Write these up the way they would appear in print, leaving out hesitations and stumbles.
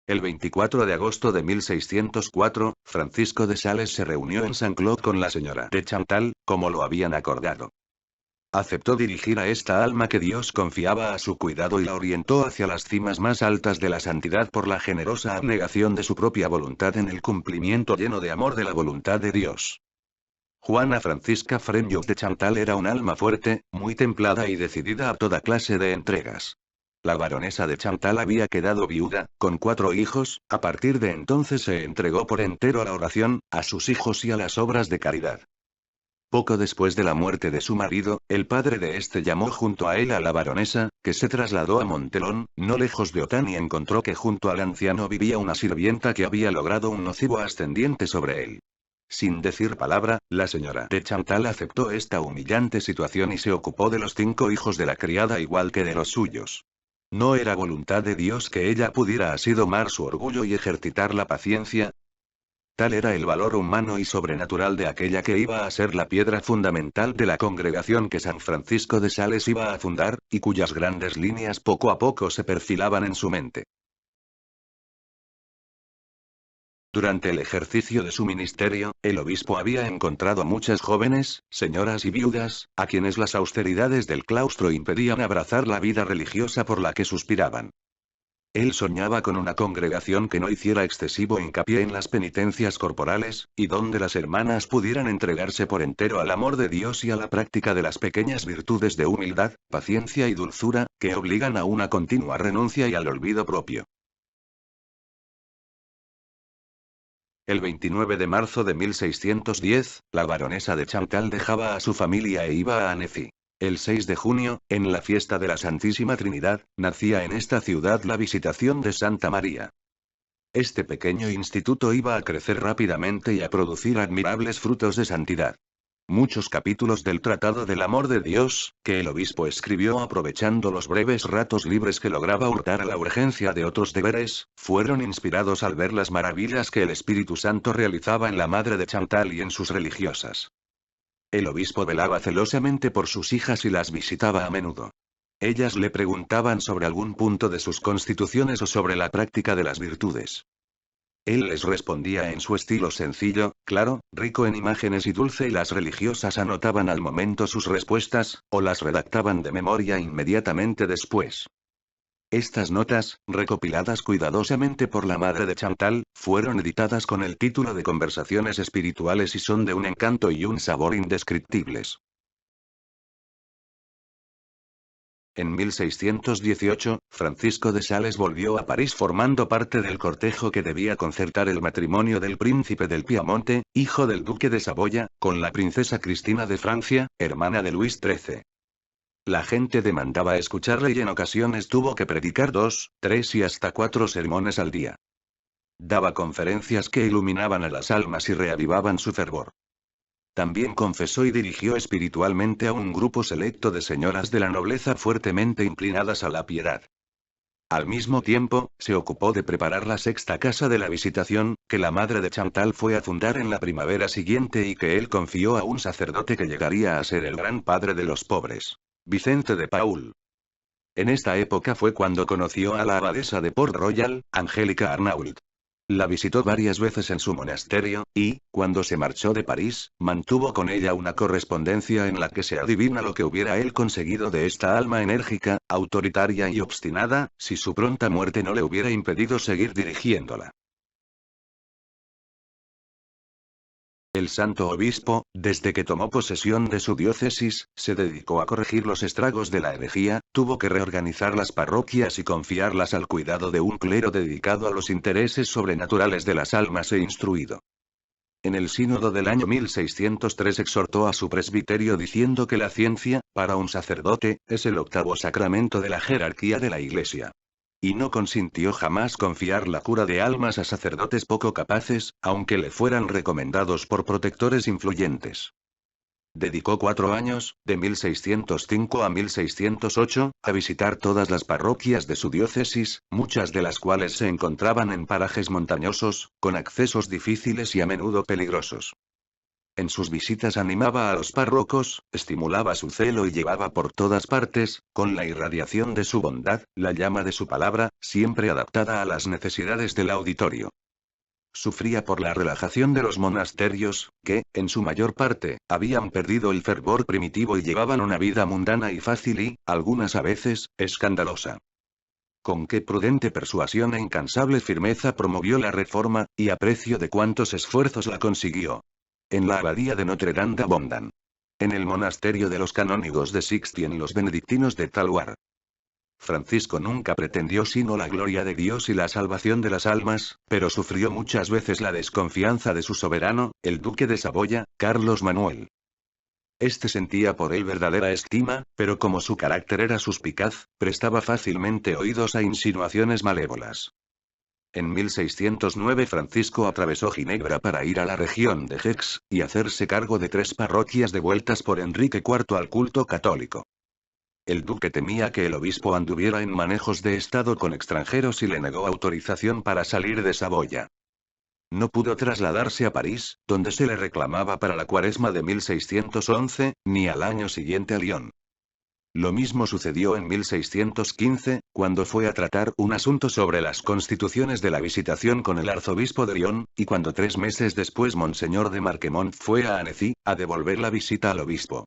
El 24 de agosto de 1604, Francisco de Sales se reunió en Saint-Cloud con la señora de Chantal, como lo habían acordado. Aceptó dirigir a esta alma que Dios confiaba a su cuidado y la orientó hacia las cimas más altas de la santidad por la generosa abnegación de su propia voluntad en el cumplimiento lleno de amor de la voluntad de Dios. Juana Francisca Freños de Chantal era un alma fuerte, muy templada y decidida a toda clase de entregas. La baronesa de Chantal había quedado viuda, con 4 hijos, a partir de entonces se entregó por entero a la oración, a sus hijos y a las obras de caridad. Poco después de la muerte de su marido, el padre de este llamó junto a él a la baronesa, que se trasladó a Montelón, no lejos de Otán, y encontró que junto al anciano vivía una sirvienta que había logrado un nocivo ascendiente sobre él. Sin decir palabra, la señora de Chantal aceptó esta humillante situación y se ocupó de los 5 hijos de la criada igual que de los suyos. ¿No era voluntad de Dios que ella pudiera así domar su orgullo y ejercitar la paciencia? Tal era el valor humano y sobrenatural de aquella que iba a ser la piedra fundamental de la congregación que San Francisco de Sales iba a fundar, y cuyas grandes líneas poco a poco se perfilaban en su mente. Durante el ejercicio de su ministerio, el obispo había encontrado muchas jóvenes, señoras y viudas, a quienes las austeridades del claustro impedían abrazar la vida religiosa por la que suspiraban. Él soñaba con una congregación que no hiciera excesivo hincapié en las penitencias corporales, y donde las hermanas pudieran entregarse por entero al amor de Dios y a la práctica de las pequeñas virtudes de humildad, paciencia y dulzura, que obligan a una continua renuncia y al olvido propio. El 29 de marzo de 1610, la baronesa de Chantal dejaba a su familia e iba a Annecy. El 6 de junio, en la fiesta de la Santísima Trinidad, nacía en esta ciudad la Visitación de Santa María. Este pequeño instituto iba a crecer rápidamente y a producir admirables frutos de santidad. Muchos capítulos del Tratado del Amor de Dios, que el obispo escribió aprovechando los breves ratos libres que lograba hurtar a la urgencia de otros deberes, fueron inspirados al ver las maravillas que el Espíritu Santo realizaba en la madre de Chantal y en sus religiosas. El obispo velaba celosamente por sus hijas y las visitaba a menudo. Ellas le preguntaban sobre algún punto de sus constituciones o sobre la práctica de las virtudes. Él les respondía en su estilo sencillo, claro, rico en imágenes y dulce, y las religiosas anotaban al momento sus respuestas, o las redactaban de memoria inmediatamente después. Estas notas, recopiladas cuidadosamente por la madre de Chantal, fueron editadas con el título de Conversaciones Espirituales y son de un encanto y un sabor indescriptibles. En 1618, Francisco de Sales volvió a París formando parte del cortejo que debía concertar el matrimonio del príncipe del Piamonte, hijo del duque de Saboya, con la princesa Cristina de Francia, hermana de Luis XIII. La gente demandaba escucharle y en ocasiones tuvo que predicar 2, 3 y hasta 4 sermones al día. Daba conferencias que iluminaban a las almas y reavivaban su fervor. También confesó y dirigió espiritualmente a un grupo selecto de señoras de la nobleza fuertemente inclinadas a la piedad. Al mismo tiempo, se ocupó de preparar la 6ª casa de la Visitación, que la madre de Chantal fue a fundar en la primavera siguiente y que él confió a un sacerdote que llegaría a ser el gran padre de los pobres, Vicente de Paul. En esta época fue cuando conoció a la abadesa de Port Royal, Angélica Arnault. La visitó varias veces en su monasterio, y, cuando se marchó de París, mantuvo con ella una correspondencia en la que se adivina lo que hubiera él conseguido de esta alma enérgica, autoritaria y obstinada, si su pronta muerte no le hubiera impedido seguir dirigiéndola. El santo obispo, desde que tomó posesión de su diócesis, se dedicó a corregir los estragos de la herejía, tuvo que reorganizar las parroquias y confiarlas al cuidado de un clero dedicado a los intereses sobrenaturales de las almas e instruido. En el sínodo del año 1603 exhortó a su presbiterio diciendo que la ciencia, para un sacerdote, es el 8º sacramento de la jerarquía de la Iglesia. Y no consintió jamás confiar la cura de almas a sacerdotes poco capaces, aunque le fueran recomendados por protectores influyentes. Dedicó 4 años, de 1605 a 1608, a visitar todas las parroquias de su diócesis, muchas de las cuales se encontraban en parajes montañosos, con accesos difíciles y a menudo peligrosos. En sus visitas animaba a los párrocos, estimulaba su celo y llevaba por todas partes, con la irradiación de su bondad, la llama de su palabra, siempre adaptada a las necesidades del auditorio. Sufría por la relajación de los monasterios, que, en su mayor parte, habían perdido el fervor primitivo y llevaban una vida mundana y fácil y, algunas a veces, escandalosa. Con qué prudente persuasión e incansable firmeza promovió la reforma, y a precio de cuántos esfuerzos la consiguió. En la abadía de Notre Dame d'Abondant. En el monasterio de los canónigos de Sixt y en los benedictinos de Talwar. Francisco nunca pretendió sino la gloria de Dios y la salvación de las almas, pero sufrió muchas veces la desconfianza de su soberano, el duque de Saboya, Carlos Manuel. Este sentía por él verdadera estima, pero como su carácter era suspicaz, prestaba fácilmente oídos a insinuaciones malévolas. En 1609 Francisco atravesó Ginebra para ir a la región de Gex, y hacerse cargo de 3 parroquias devueltas por Enrique IV al culto católico. El duque temía que el obispo anduviera en manejos de estado con extranjeros y le negó autorización para salir de Saboya. No pudo trasladarse a París, donde se le reclamaba para la cuaresma de 1611, ni al año siguiente a Lyon. Lo mismo sucedió en 1615, cuando fue a tratar un asunto sobre las constituciones de la Visitación con el arzobispo de Lyon, y cuando 3 meses después Monseñor de Marquemont fue a Annecy, a devolver la visita al obispo.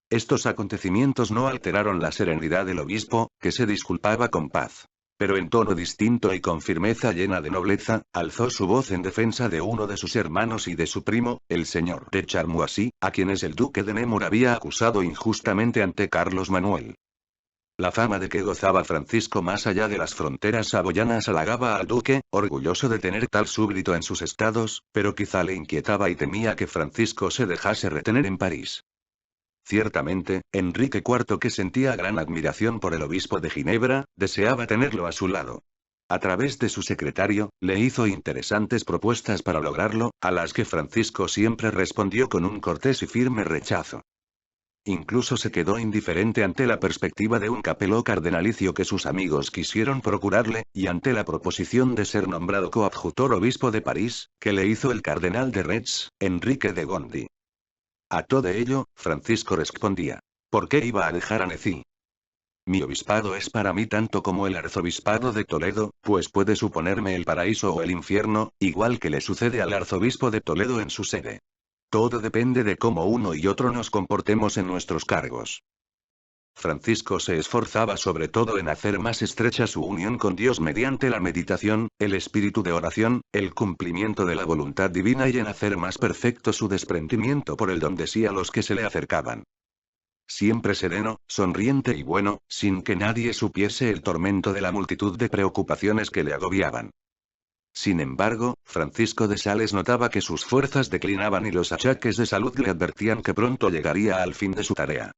Estos acontecimientos no alteraron la serenidad del obispo, que se disculpaba con paz. Pero en tono distinto y con firmeza llena de nobleza, alzó su voz en defensa de uno de sus hermanos y de su primo, el señor de Charmoisy, a quienes el duque de Nemours había acusado injustamente ante Carlos Manuel. La fama de que gozaba Francisco más allá de las fronteras saboyanas halagaba al duque, orgulloso de tener tal súbdito en sus estados, pero quizá le inquietaba y temía que Francisco se dejase retener en París. Ciertamente, Enrique IV, que sentía gran admiración por el obispo de Ginebra, deseaba tenerlo a su lado. A través de su secretario, le hizo interesantes propuestas para lograrlo, a las que Francisco siempre respondió con un cortés y firme rechazo. Incluso se quedó indiferente ante la perspectiva de un capelo cardenalicio que sus amigos quisieron procurarle, y ante la proposición de ser nombrado coadjutor obispo de París, que le hizo el cardenal de Retz, Enrique de Gondi. A todo ello, Francisco respondía: ¿por qué iba a dejar Annecy? Mi obispado es para mí tanto como el arzobispado de Toledo, pues puede suponerme el paraíso o el infierno, igual que le sucede al arzobispo de Toledo en su sede. Todo depende de cómo uno y otro nos comportemos en nuestros cargos. Francisco se esforzaba sobre todo en hacer más estrecha su unión con Dios mediante la meditación, el espíritu de oración, el cumplimiento de la voluntad divina y en hacer más perfecto su desprendimiento por el don de sí a los que se le acercaban. Siempre sereno, sonriente y bueno, sin que nadie supiese el tormento de la multitud de preocupaciones que le agobiaban. Sin embargo, Francisco de Sales notaba que sus fuerzas declinaban y los achaques de salud le advertían que pronto llegaría al fin de su tarea.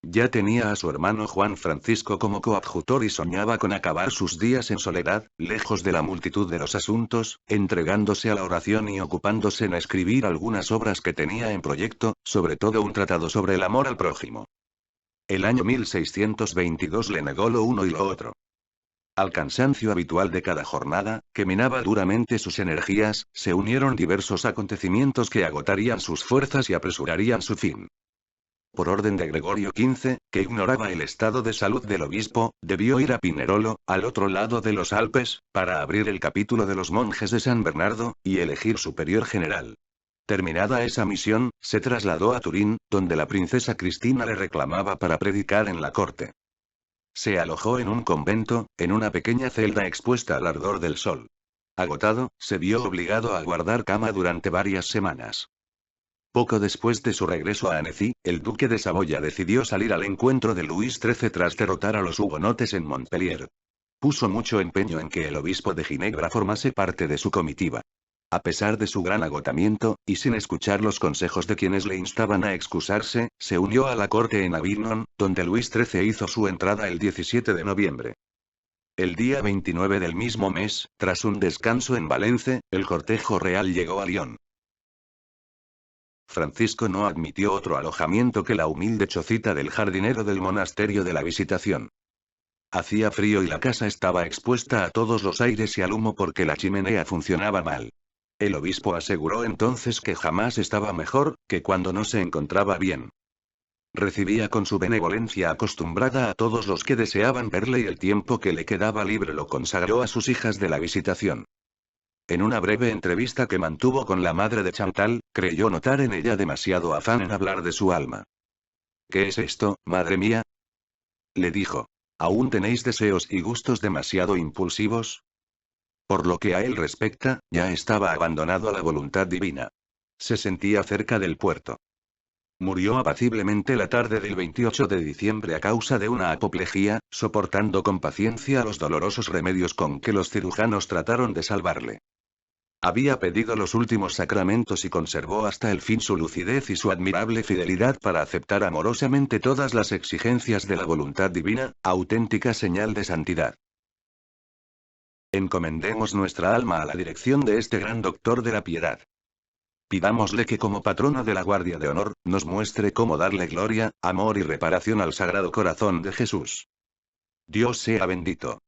Ya tenía a su hermano Juan Francisco como coadjutor y soñaba con acabar sus días en soledad, lejos de la multitud de los asuntos, entregándose a la oración y ocupándose en escribir algunas obras que tenía en proyecto, sobre todo un tratado sobre el amor al prójimo. El año 1622 le negó lo uno y lo otro. Al cansancio habitual de cada jornada, que minaba duramente sus energías, se unieron diversos acontecimientos que agotarían sus fuerzas y apresurarían su fin. Por orden de Gregorio XV, que ignoraba el estado de salud del obispo, debió ir a Pinerolo, al otro lado de los Alpes, para abrir el capítulo de los monjes de San Bernardo, y elegir superior general. Terminada esa misión, se trasladó a Turín, donde la princesa Cristina le reclamaba para predicar en la corte. Se alojó en un convento, en una pequeña celda expuesta al ardor del sol. Agotado, se vio obligado a guardar cama durante varias semanas. Poco después de su regreso a Annecy, el duque de Saboya decidió salir al encuentro de Luis XIII tras derrotar a los hugonotes en Montpellier. Puso mucho empeño en que el obispo de Ginebra formase parte de su comitiva. A pesar de su gran agotamiento, y sin escuchar los consejos de quienes le instaban a excusarse, se unió a la corte en Avignon, donde Luis XIII hizo su entrada el 17 de noviembre. El día 29 del mismo mes, tras un descanso en Valence, el cortejo real llegó a Lyon. Francisco no admitió otro alojamiento que la humilde chocita del jardinero del monasterio de la Visitación. Hacía frío y la casa estaba expuesta a todos los aires y al humo porque la chimenea funcionaba mal. El obispo aseguró entonces que jamás estaba mejor, que cuando no se encontraba bien. Recibía con su benevolencia acostumbrada a todos los que deseaban verle y el tiempo que le quedaba libre lo consagró a sus hijas de la Visitación. En una breve entrevista que mantuvo con la madre de Chantal, creyó notar en ella demasiado afán en hablar de su alma. ¿Qué es esto, madre mía? Le dijo. ¿Aún tenéis deseos y gustos demasiado impulsivos? Por lo que a él respecta, ya estaba abandonado a la voluntad divina. Se sentía cerca del puerto. Murió apaciblemente la tarde del 28 de diciembre a causa de una apoplejía, soportando con paciencia los dolorosos remedios con que los cirujanos trataron de salvarle. Había pedido los últimos sacramentos y conservó hasta el fin su lucidez y su admirable fidelidad para aceptar amorosamente todas las exigencias de la voluntad divina, auténtica señal de santidad. Encomendemos nuestra alma a la dirección de este gran doctor de la piedad. Pidámosle que como patrono de la Guardia de Honor, nos muestre cómo darle gloria, amor y reparación al Sagrado Corazón de Jesús. Dios sea bendito.